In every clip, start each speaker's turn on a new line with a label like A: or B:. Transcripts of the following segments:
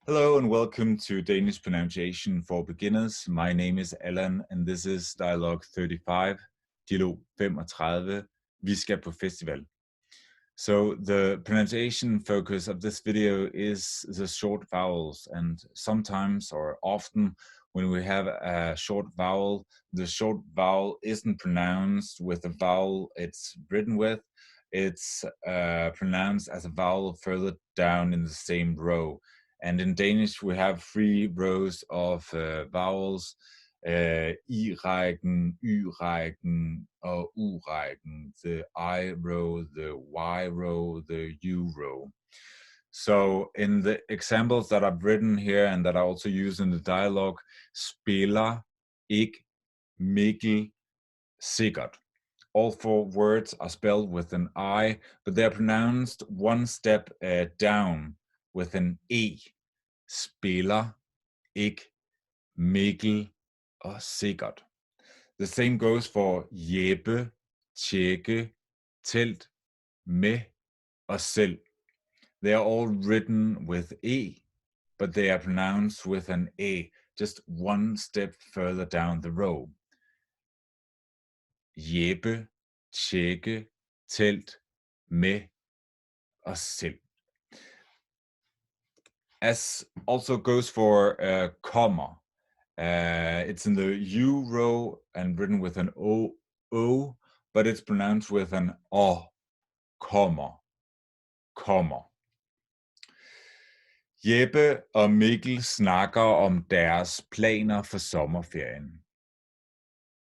A: Hello and welcome to Danish Pronunciation for Beginners. My name is Allan and this is Dialog 35, Dialog 35, Vi skal på festival. So the pronunciation focus of this video is the short vowels, and sometimes or often when we have a short vowel, the short vowel isn't pronounced with the vowel it's written with. It's pronounced as a vowel further down in the same row. And in Danish, we have 3 rows of vowels, I-rækken, Y-rækken, og U-rækken, the I row, the Y row, the U row. So in the examples that I've written here and that I also use in the dialogue, spiller, ikke, Mikkel, sikkert. All 4 words are spelled with an I, but they're pronounced one step down with an E. Spiller, ikke, Mikkel og sikkert. The same goes for Jeppe, tjekke, telt, med og selv. They are all written with E, but they are pronounced with an A, just one step further down the row. Jeppe, tjekke, telt, med og selv. As also goes for Kommer. It's in the U row and written with an O, but it's pronounced with an O. Kommer. Kommer. Jeppe og Mikkel snakker om deres planer for sommerferien.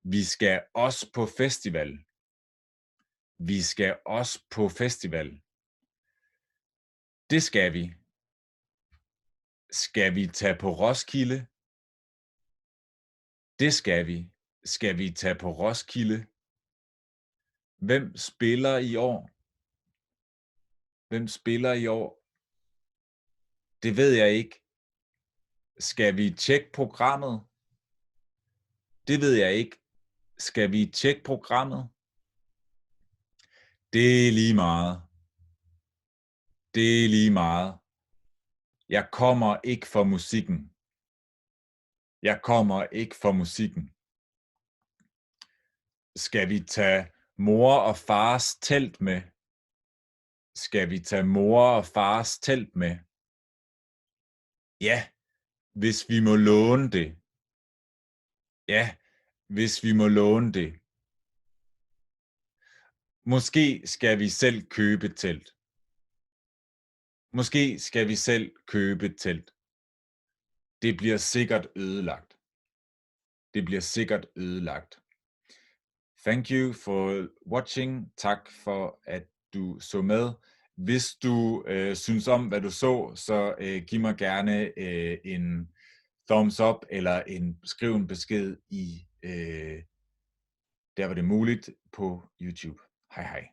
A: Vi skal også på festival. Vi skal også på festival. Det skal vi. Skal vi tage på Roskilde? Det skal vi. Skal vi tage på Roskilde? Hvem spiller i år? Hvem spiller i år? Det ved jeg ikke. Skal vi tjekke programmet? Det ved jeg ikke. Skal vi tjekke programmet? Det er lige meget. Det er lige meget. Jeg kommer ikke for musikken. Jeg kommer ikke for musikken. Skal vi tage mor og fars telt med? Skal vi tage mor og fars telt med? Ja, hvis vi må låne det. Ja, hvis vi må låne det. Måske skal vi selv købe telt. Måske skal vi selv købe telt. Det bliver sikkert ødelagt. Det bliver sikkert ødelagt. Thank you for watching. Tak for at du så med. Hvis du synes om hvad du så giv mig gerne en thumbs up eller skriv en besked i der hvor det er muligt på YouTube. Hej hej.